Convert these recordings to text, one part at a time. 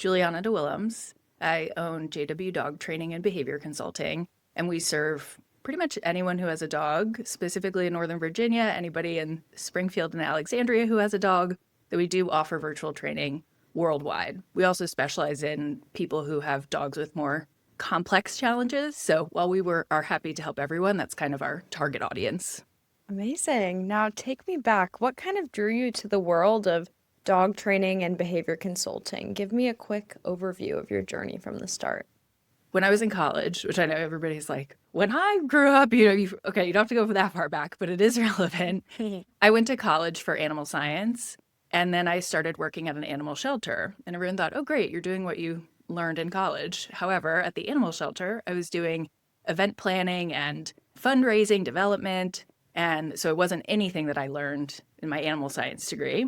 Juliana DeWillems. I own JW Dog Training and Behavior Consulting, and we serve pretty much anyone who has a dog, specifically in Northern Virginia, anybody in Springfield and Alexandria who has a dog, that we do offer virtual training worldwide. We also specialize in people who have dogs with more complex challenges. So while are happy to help everyone, that's kind of our target audience. Amazing. Now take me back. What kind of drew you to the world of dog training and behavior consulting? Give me a quick overview of your journey from the start. When I was in college, which I know everybody's like, when I grew up, you don't have to go that far back, but it is relevant. I went to college for animal science, and then I started working at an animal shelter. And everyone thought, oh, great, you're doing what you learned in college. However, at the animal shelter, I was doing event planning and fundraising development. And so it wasn't anything that I learned in my animal science degree,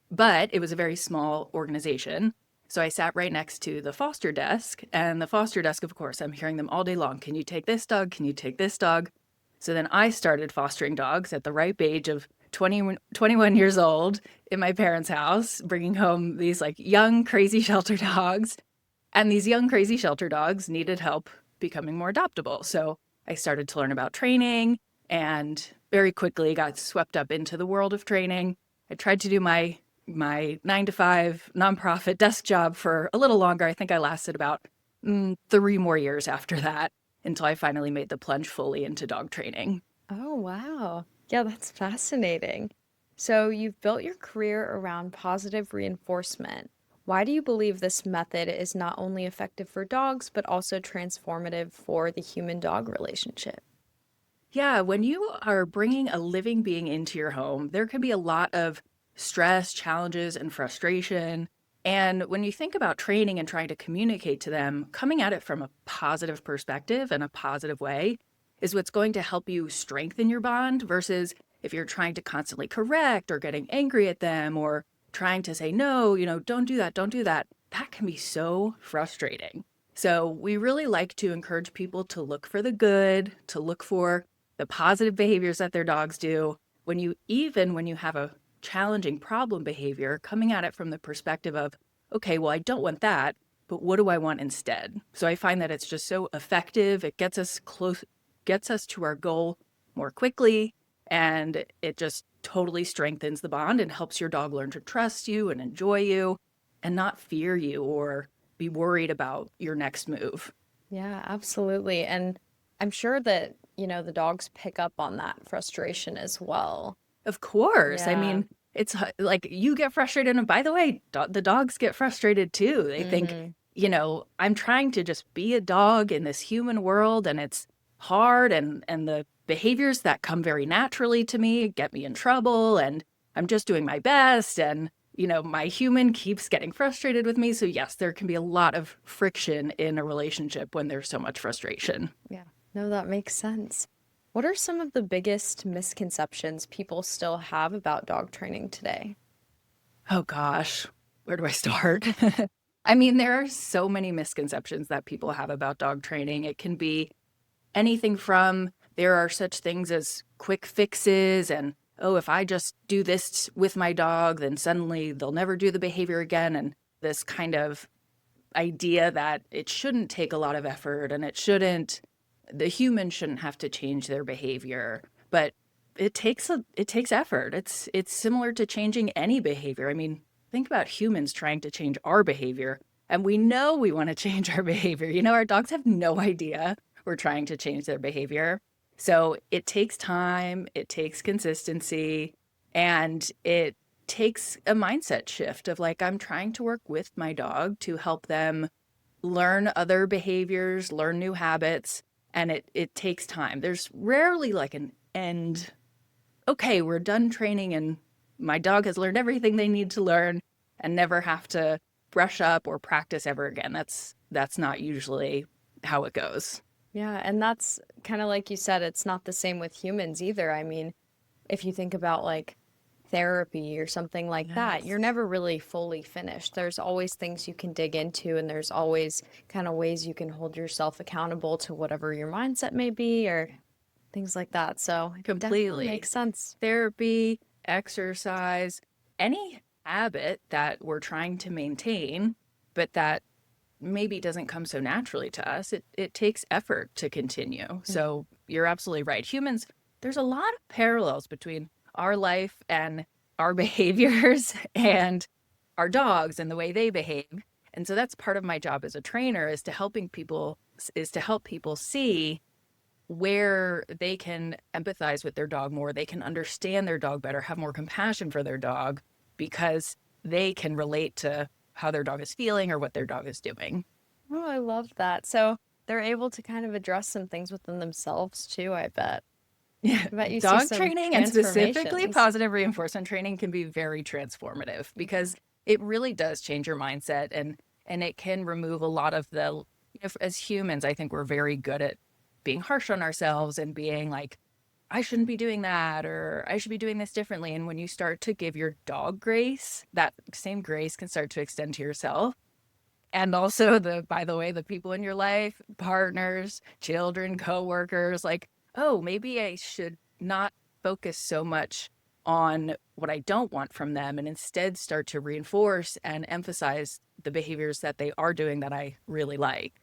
but it was a very small organization. So I sat right next to the foster desk, and the foster desk, of course, I'm hearing them all day long. Can you take this dog? Can you take this dog? So then I started fostering dogs at the ripe age of 21 years old in my parents' house, bringing home these like young, crazy shelter dogs. And these young, crazy shelter dogs needed help becoming more adoptable. So I started to learn about training and very quickly got swept up into the world of training. I tried to do my 9-to-5 nonprofit desk job for a little longer. I think I lasted about 3 more years after that until I finally made the plunge fully into dog training. Oh, wow. Yeah, that's fascinating. So you've built your career around positive reinforcement. Why do you believe this method is not only effective for dogs, but also transformative for the human-dog relationship? Yeah, when you are bringing a living being into your home, there can be a lot of stress, challenges, and frustration. And when you think about training and trying to communicate to them, coming at it from a positive perspective and a positive way is what's going to help you strengthen your bond versus if you're trying to constantly correct or getting angry at them or trying to say, no, don't do that, don't do that. That can be so frustrating. So we really like to encourage people to look for the good, to look for the positive behaviors that their dogs do. When you have a challenging problem behavior, coming at it from the perspective of, okay, well, I don't want that, but what do I want instead? So I find that it's just so effective. It gets us to our goal more quickly, and it just totally strengthens the bond and helps your dog learn to trust you and enjoy you and not fear you or be worried about your next move. Yeah, absolutely. And I'm sure that, the dogs pick up on that frustration as well. Of course. I Yeah. mean, it's like you get frustrated. And by the way, the dogs get frustrated too. They think, Hmm. I'm trying to just be a dog in this human world and it's hard. And the behaviors that come very naturally to me get me in trouble. And I'm just doing my best. And, my human keeps getting frustrated with me. So, yes, there can be a lot of friction in a relationship when there's so much frustration. Yeah. No, that makes sense. What are some of the biggest misconceptions people still have about dog training today? Oh gosh, where do I start? I mean, there are so many misconceptions that people have about dog training. It can be anything from there are such things as quick fixes and, oh, if I just do this with my dog, then suddenly they'll never do the behavior again. And this kind of idea that it shouldn't take a lot of effort and the human shouldn't have to change their behavior. But it takes effort. It's similar to changing any behavior. I mean, think about humans trying to change our behavior, and we know we want to change our behavior. Our dogs have no idea we're trying to change their behavior. So it takes time, it takes consistency, and it takes a mindset shift of like, I'm trying to work with my dog to help them learn other behaviors, learn new habits, and it takes time. There's rarely like an end. Okay, we're done training and my dog has learned everything they need to learn and never have to brush up or practice ever again. That's not usually how it goes. Yeah, and that's kind of like you said, it's not the same with humans either. I mean, if you think about like therapy or something like that, you're Yes. never really fully finished. There's always things you can dig into, and there's always kind of ways you can hold yourself accountable to whatever your mindset may be or things like that. So it definitely Completely. makes sense. Therapy, exercise, any habit that we're trying to maintain, but that maybe doesn't come so naturally to us. It takes effort to continue. So you're absolutely right. Humans, there's a lot of parallels between our life and our behaviors and our dogs and the way they behave. And so that's part of my job as a trainer is to help people see where they can empathize with their dog more, they can understand their dog better, have more compassion for their dog because they can relate to how their dog is feeling or what their dog is doing. Oh, I love that. So they're able to kind of address some things within themselves too, I bet. Yeah, I bet you see dog some training and specifically transformations. positive reinforcement training can be very transformative because it really does change your mindset and it can remove a lot of the, as humans, I think we're very good at being harsh on ourselves and being like, I shouldn't be doing that or I should be doing this differently. And when you start to give your dog grace, that same grace can start to extend to yourself. And also by the way, the people in your life, partners, children, coworkers, like, oh, maybe I should not focus so much on what I don't want from them and instead start to reinforce and emphasize the behaviors that they are doing that I really like.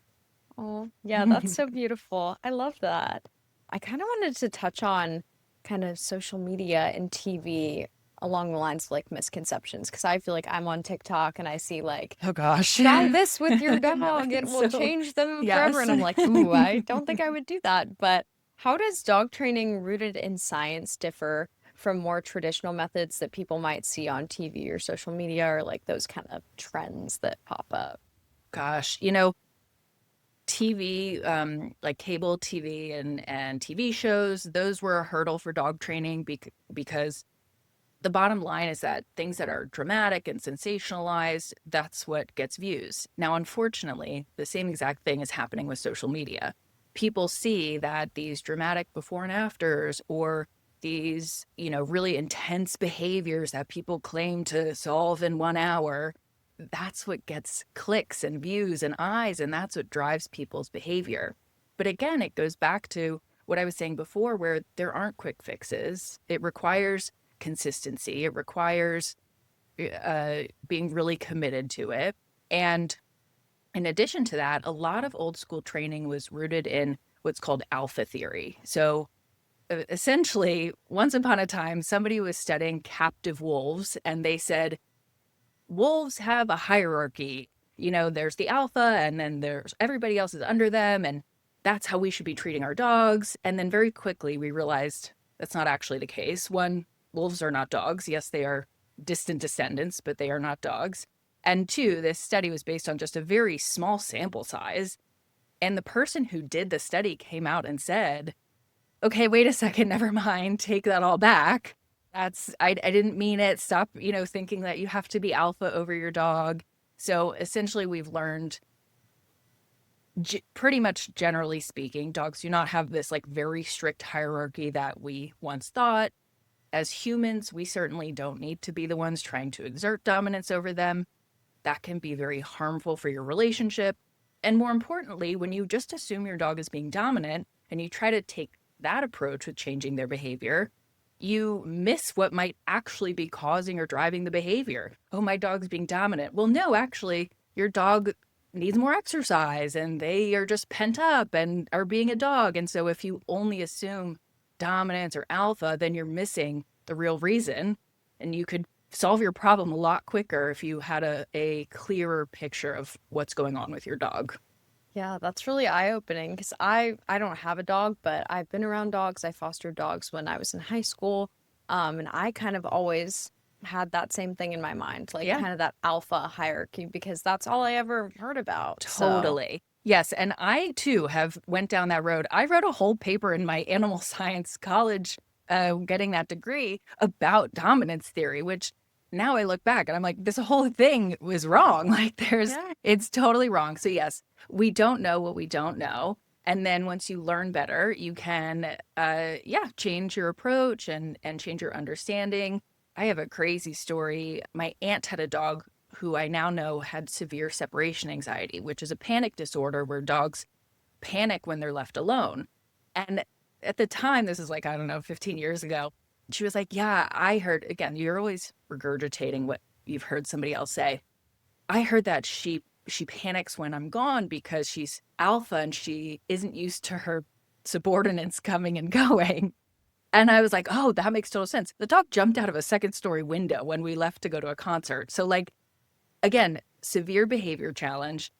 Oh, yeah, that's so beautiful. I love that. I kind of wanted to touch on kind of social media and TV along the lines of like misconceptions because I feel like I'm on TikTok and I see like, Oh gosh. try this with your dog, it will So, change them forever. yes. And I'm like, ooh, I don't think I would do that. But how does dog training rooted in science differ from more traditional methods that people might see on TV or social media or like those kind of trends that pop up? Gosh, TV, like cable TV and TV shows, those were a hurdle for dog training because the bottom line is that things that are dramatic and sensationalized, that's what gets views. Now, unfortunately, the same exact thing is happening with social media. People see that these dramatic before and afters or these, really intense behaviors that people claim to solve in 1 hour, that's what gets clicks and views and eyes, and that's what drives people's behavior. But again, it goes back to what I was saying before, where there aren't quick fixes. It requires consistency. It requires being really committed to it. And in addition to that, a lot of old school training was rooted in what's called alpha theory. So essentially, once upon a time, somebody was studying captive wolves, and they said, wolves have a hierarchy. There's the alpha, and then there's everybody else is under them, and that's how we should be treating our dogs. And then very quickly, we realized that's not actually the case. One, wolves are not dogs. Yes, they are distant descendants, but they are not dogs. And two, this study was based on just a very small sample size. And the person who did the study came out and said, okay, wait a second, never mind, take that all back. I didn't mean it. Stop, thinking that you have to be alpha over your dog. So essentially we've learned pretty much generally speaking, dogs do not have this like very strict hierarchy that we once thought. As humans, we certainly don't need to be the ones trying to exert dominance over them. That can be very harmful for your relationship. And more importantly, when you just assume your dog is being dominant and you try to take that approach with changing their behavior, you miss what might actually be causing or driving the behavior. Oh, my dog's being dominant. Well, no, actually, your dog needs more exercise and they are just pent up and are being a dog. And so if you only assume dominance or alpha, then you're missing the real reason. And you could solve your problem a lot quicker if you had a clearer picture of what's going on with your dog. Yeah, that's really eye-opening because I don't have a dog, but I've been around dogs. I fostered dogs when I was in high school. And I kind of always had that same thing in my mind, like Yeah, kind of that alpha hierarchy, because that's all I ever heard about. So, totally. Yes, and I too have went down that road. I wrote a whole paper in my animal science college, getting that degree about dominance theory, which now I look back and I'm like, this whole thing was wrong. Like yeah. it's totally wrong. So yes, we don't know what we don't know. And then once you learn better, you can, change your approach and change your understanding. I have a crazy story. My aunt had a dog who I now know had severe separation anxiety, which is a panic disorder where dogs panic when they're left alone. And at the time, this is like, I don't know, 15 years ago, she was like, yeah, I heard, again, you're always regurgitating what you've heard somebody else say. I heard that sheep she panics when I'm gone because she's alpha and she isn't used to her subordinates coming and going. And I was like, oh, that makes total sense. The dog jumped out of a second-story window when we left to go to a concert. So, like, again, severe behavior challenge.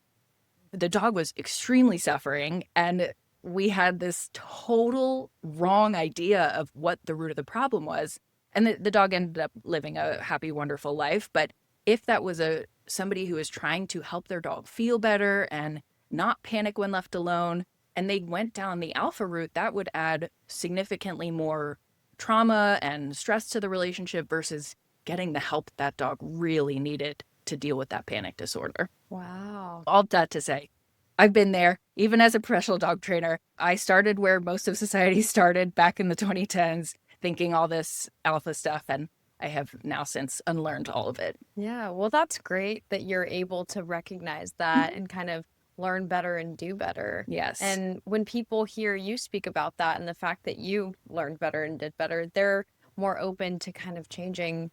The dog was extremely suffering, and we had this total wrong idea of what the root of the problem was. And the dog ended up living a happy, wonderful life. But if that was somebody who was trying to help their dog feel better and not panic when left alone, and they went down the alpha route, that would add significantly more trauma and stress to the relationship versus getting the help that dog really needed to deal with that panic disorder. Wow. All that to say, I've been there. Even as a professional dog trainer, I started where most of society started back in the 2010s, thinking all this alpha stuff, and I have now since unlearned all of it. Yeah, well, that's great that you're able to recognize that Mhm. and kind of learn better and do better. Yes. And when people hear you speak about that and the fact that you learned better and did better, they're more open to kind of changing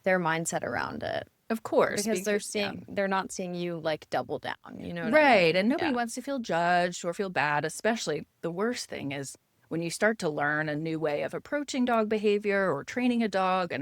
their mindset around it Of course, because because yeah. they're not seeing you like double down, you know what I Right, mean? and nobody Yeah. wants to feel judged or feel bad, especially the worst thing is when you start to learn a new way of approaching dog behavior or training a dog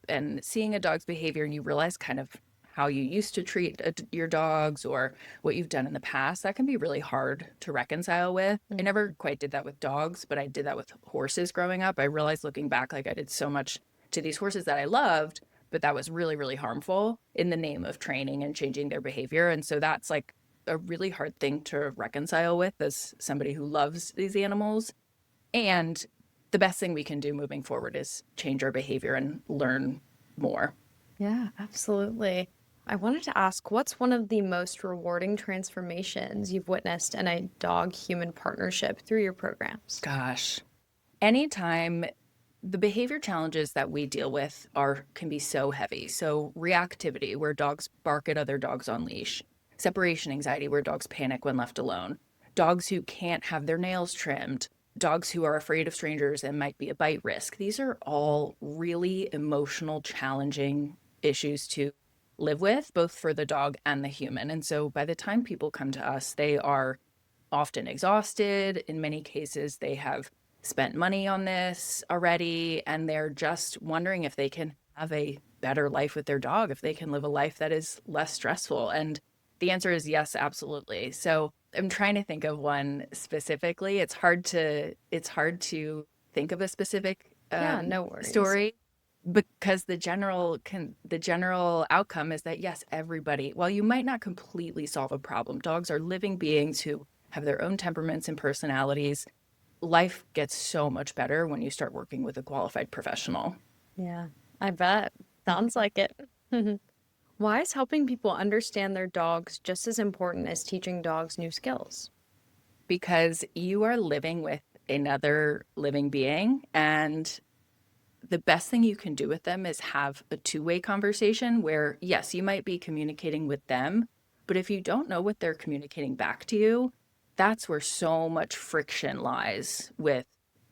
and seeing a dog's behavior and you realize kind of how you used to treat your dogs or what you've done in the past, that can be really hard to reconcile with. I Mm. never quite did that with dogs, but I did that with horses growing up. I realized looking back, like I did so much to these horses that I loved, but that was really, really harmful in the name of training and changing their behavior. And so that's like a really hard thing to reconcile with as somebody who loves these animals. And the best thing we can do moving forward is change our behavior and learn more. Yeah, absolutely. I wanted to ask, what's one of the most rewarding transformations you've witnessed in a dog-human partnership through your programs? Gosh, anytime the behavior challenges that we deal with can be so heavy. So reactivity, where dogs bark at other dogs on leash, separation anxiety, where dogs panic when left alone, dogs who can't have their nails trimmed, dogs who are afraid of strangers and might be a bite risk. These are all really emotional, challenging issues to live with, both for the dog and the human. And so by the time people come to us, they are often exhausted. In many cases, they have spent money on this already, and they're just wondering if they can have a better life with their dog, if they can live a life that is less stressful. And the answer is yes, absolutely. So I'm trying to think of one specifically. It's hard to think of a specific Yeah, no worries. story because the general outcome is that yes, everybody, while you might not completely solve a problem, dogs are living beings who have their own temperaments and personalities. Life gets so much better when you start working with a qualified professional. Yeah, I bet. Sounds like it. Why is helping people understand their dogs just as important as teaching dogs new skills? Because you are living with another living being, and the best thing you can do with them is have a two-way conversation where, yes, you might be communicating with them, but if you don't know what they're communicating back to you, that's where so much friction lies with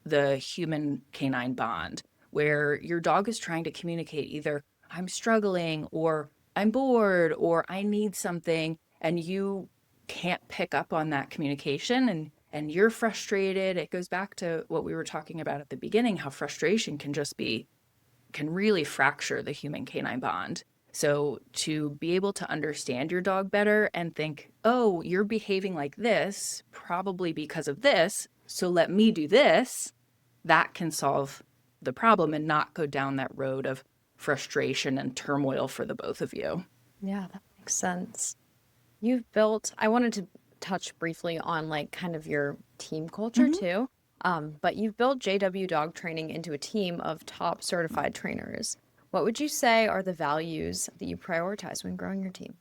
the human canine bond, where your dog is trying to communicate either, I'm struggling, or I'm bored, or I need something, and you can't pick up on that communication and you're frustrated. It goes back to what we were talking about at the beginning, how frustration can really fracture the human canine bond. So to be able to understand your dog better and think, oh, you're behaving like this, probably because of this, so let me do this, that can solve the problem and not go down that road of frustration and turmoil for the both of you. Yeah, that makes sense. I wanted to touch briefly on like kind of your team culture Mhm. too. But you've built JW Dog Training into a team of top certified trainers. What would you say are the values that you prioritize when growing your team?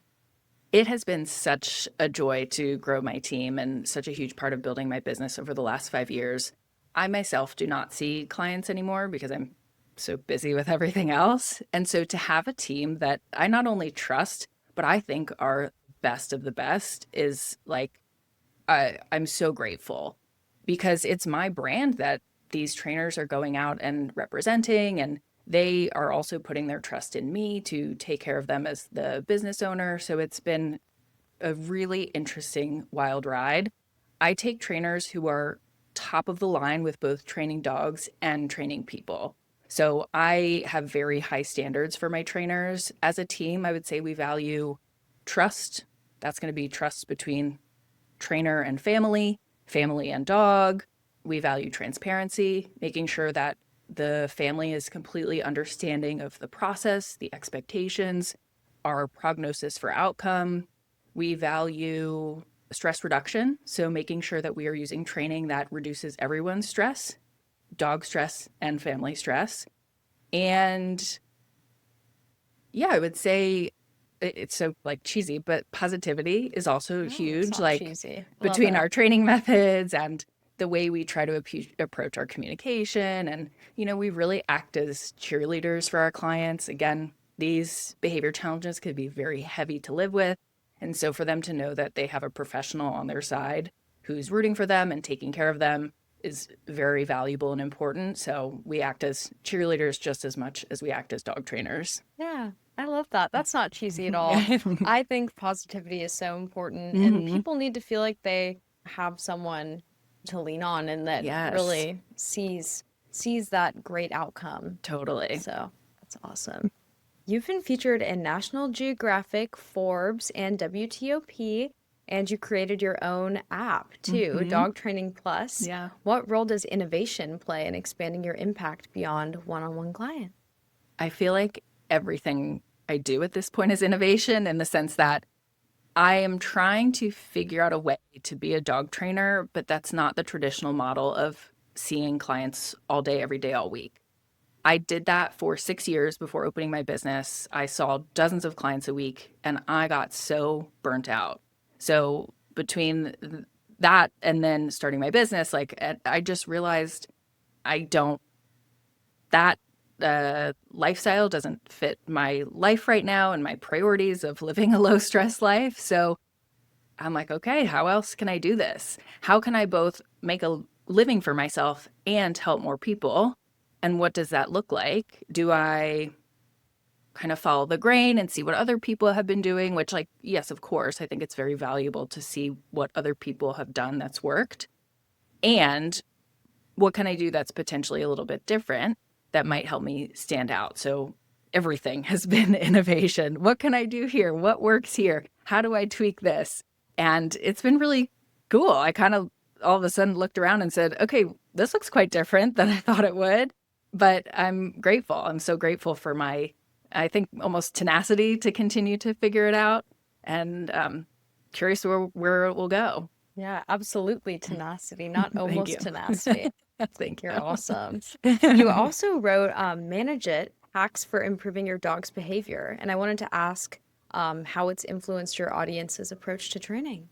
It has been such a joy to grow my team and such a huge part of building my business over the last 5 years. I myself do not see clients anymore because I'm so busy with everything else. And so to have a team that I not only trust, but I think are best of the best is like, I'm so grateful because it's my brand that these trainers are going out and representing, and they are also putting their trust in me to take care of them as the business owner. So it's been a really interesting wild ride. I take trainers who are top of the line with both training dogs and training people. So I have very high standards for my trainers. As a team, I would say we value trust. That's going to be trust between trainer and family, family and dog. We value transparency, making sure that the family is completely understanding of the process, the expectations, our prognosis for outcome. We value stress reduction, so making sure that we are using training that reduces everyone's stress, dog stress and family stress. And yeah, I would say it's so like cheesy, but positivity is also No, it's huge, not like cheesy. Love between it. our training methods and the way we try to approach our communication. And, we really act as cheerleaders for our clients. Again, these behavior challenges could be very heavy to live with. And so for them to know that they have a professional on their side who's rooting for them and taking care of them is very valuable and important. So we act as cheerleaders just as much as we act as dog trainers. Yeah, I love that. That's not cheesy at all. Yeah. I think positivity is so important, and Hmm. people need to feel like they have someone to lean on and that Yes, really sees that great outcome. totally. So that's awesome. You've been featured in National Geographic, Forbes, and WTOP, and you created your own app too, Hmm. Dog Training Plus. Yeah. What role does innovation play in expanding your impact beyond one-on-one clients? I feel like everything I do at this point is innovation in the sense that I am trying to figure out a way to be a dog trainer, but that's not the traditional model of seeing clients all day, every day, all week. I did that for 6 years before opening my business. I saw dozens of clients a week and I got so burnt out. So between that and then starting my business, like I just realized I don't, that lifestyle doesn't fit my life right now and my priorities of living a low stress life. So I'm like, okay, how else can I do this? How can I both make a living for myself and help more people? And what does that look like? Do I kind of follow the grain and see what other people have been doing? Which, like, yes, of course, I think it's very valuable to see what other people have done that's worked. And what can I do that's potentially a little bit different that might help me stand out? So everything has been innovation. What can I do here? What works here? How do I tweak this? And it's been really cool. I kind of all of a sudden looked around and said, okay, this looks quite different than I thought it would. But I'm grateful. I'm so grateful for my, I think, almost tenacity to continue to figure it out and curious where it will go. Yeah, absolutely tenacity, not Thank you. almost tenacity. Thank You're awesome. You you. also wrote Manage It, Hacks for Improving Your Dog's Behavior. And I wanted to ask how it's influenced your audience's approach to training.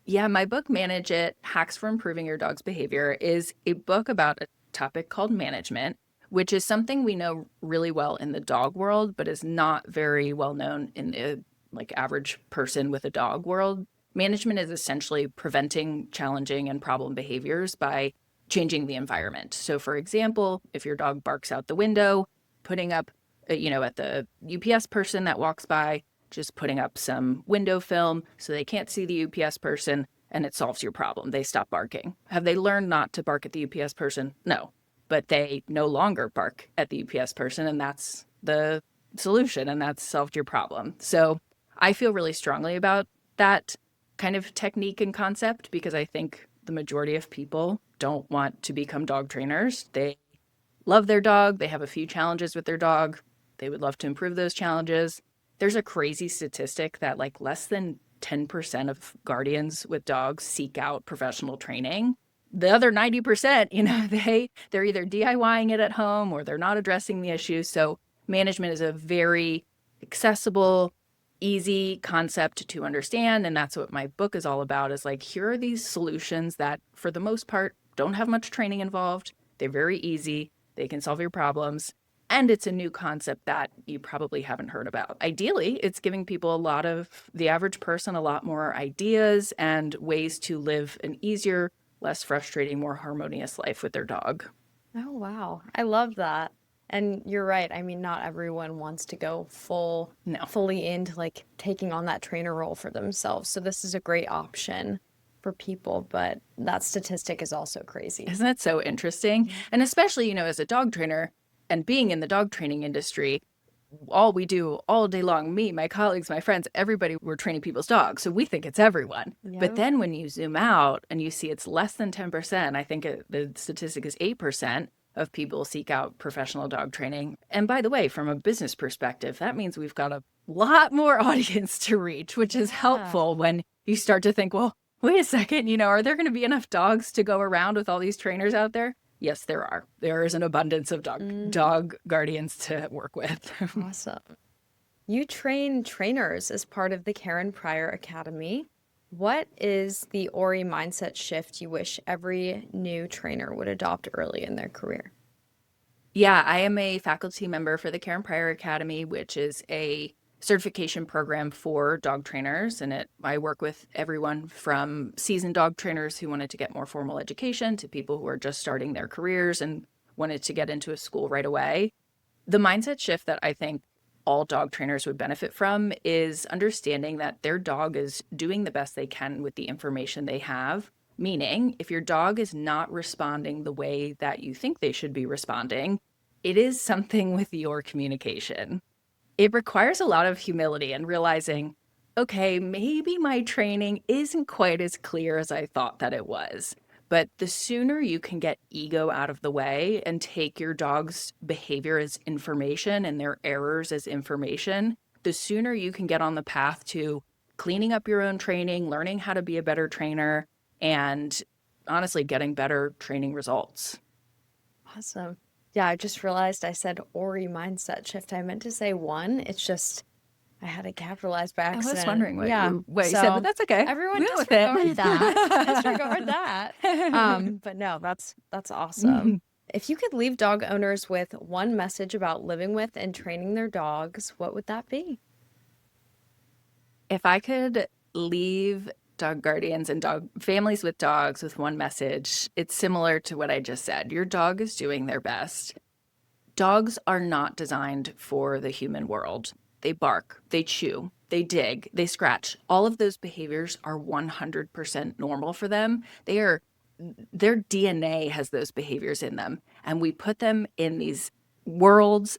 Yeah, my book, Manage It, Hacks for Improving Your Dog's Behavior, is a book about a topic called management, which is something we know really well in the dog world, but is not very well known in the like average person with a dog world. Management is essentially preventing challenging and problem behaviors by changing the environment. So for example, if your dog barks out the window, putting up, at the UPS person that walks by, just putting up some window film so they can't see the UPS person and it solves your problem. They stop barking. Have they learned not to bark at the UPS person? No, but they no longer bark at the UPS person and that's the solution and that's solved your problem. So I feel really strongly about that kind of technique and concept because I think the majority of people don't want to become dog trainers. They love their dog, they have a few challenges with their dog, they would love to improve those challenges. There's a crazy statistic that like less than 10% of guardians with dogs seek out professional training. The other 90%, they're either DIYing it at home or they're not addressing the issue. So management is a very accessible, easy concept to understand. And that's what my book is all about is like, here are these solutions that for the most part don't have much training involved. They're very easy. They can solve your problems. And it's a new concept that you probably haven't heard about. Ideally, it's giving people the average person, a lot more ideas and ways to live an easier, less frustrating, more harmonious life with their dog. Oh, wow. I love that. And you're right. I mean, not everyone wants to go No. fully into like taking on that trainer role for themselves. So this is a great option for people, but that statistic is also crazy. Isn't that so interesting? Yeah. And especially, as a dog trainer and being in the dog training industry, all we do all day long, me, my colleagues, my friends, everybody, we're training people's dogs. So we think it's everyone. But Yep. then when you zoom out and you see it's less than 10%, I think the statistic is 8% of people seek out professional dog training. And by the way, from a business perspective, that means we've got a lot more audience to reach, which is Yeah. helpful when you start to think, well, wait a second, are there going to be enough dogs to go around with all these trainers out there? Yes, there are. There is an abundance of Mm, dog guardians to work with. awesome. You train trainers as part of the Karen Pryor Academy. What is the Ori mindset shift you wish every new trainer would adopt early in their career? Yeah, I am a faculty member for the Karen Pryor Academy, which is a certification program for dog trainers. And I work with everyone from seasoned dog trainers who wanted to get more formal education to people who are just starting their careers and wanted to get into a school right away. The mindset shift that I think all dog trainers would benefit from is understanding that their dog is doing the best they can with the information they have. Meaning, if your dog is not responding the way that you think they should be responding, it is something with your communication. It requires a lot of humility and realizing, okay, maybe my training isn't quite as clear as I thought that it was. But the sooner you can get ego out of the way and take your dog's behavior as information and their errors as information, the sooner you can get on the path to cleaning up your own training, learning how to be a better trainer, and honestly getting better training results. Awesome. Yeah, I just realized I said Ori mindset shift. I meant to say one. It's just I had it capitalized by I was accident. wondering Yeah. what you said, but So that's okay. everyone We went with disregard that. it. Disregard that. But no, that's awesome. If you could leave dog owners with one message about living with and training their dogs, what would that be? If I could leave dog guardians and dog families with dogs with one message, it's similar to what I just said. Your dog is doing their best. Dogs are not designed for the human world. They bark, they chew, they dig, they scratch. All of those behaviors are 100% normal for them. Their DNA has those behaviors in them. And we put them in these worlds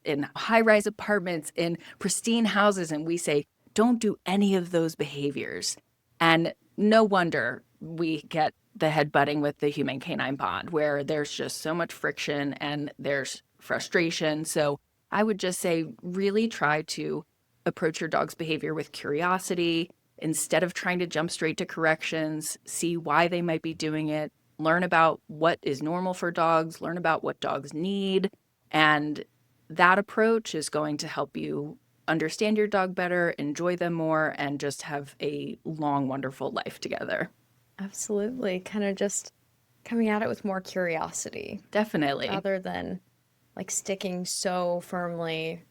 in high-rise apartments, in pristine houses, and we say, don't do any of those behaviors. And no wonder we get the headbutting with the human-canine bond, where there's just so much friction and there's frustration. So I would just say, really try to approach your dog's behavior with curiosity instead of trying to jump straight to corrections. See why they might be doing it, learn about what is normal for dogs, learn about what dogs need. And that approach is going to help you understand your dog better, enjoy them more, and just have a long, wonderful life together. Absolutely. Kind of just coming at it with more curiosity Definitely. rather than like sticking so firmly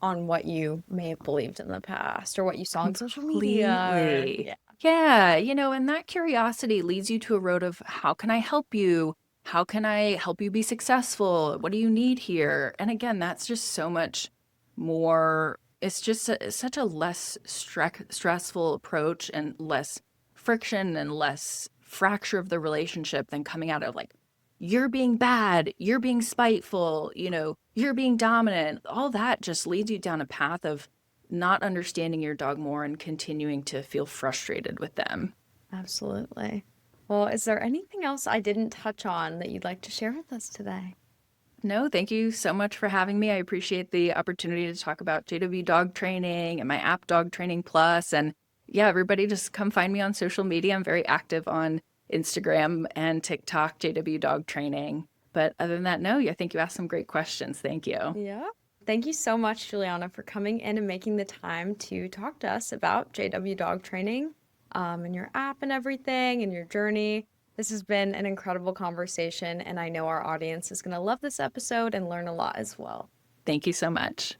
on what you may have believed in the past or what you saw on social media. Completely. Yeah. Yeah, and that curiosity leads you to a road of how can I help you? How can I help you be successful? What do you need here? And again, that's just so much more. It's just such a less stressful approach and less friction and less fracture of the relationship than coming out of like, you're being bad, you're being spiteful, you're being dominant. All that just leads you down a path of not understanding your dog more and continuing to feel frustrated with them. Absolutely. Well, is there anything else I didn't touch on that you'd like to share with us today? No, thank you so much for having me. I appreciate the opportunity to talk about JW Dog Training and my app Dog Training Plus. And yeah, everybody just come find me on social media. I'm very active on Instagram and TikTok, JW Dog Training. But other than that, no, I think you asked some great questions. Thank you. Yeah. Thank you so much, Juliana, for coming in and making the time to talk to us about JW Dog Training, and your app and everything and your journey. This has been an incredible conversation, and I know our audience is going to love this episode and learn a lot as well. Thank you so much.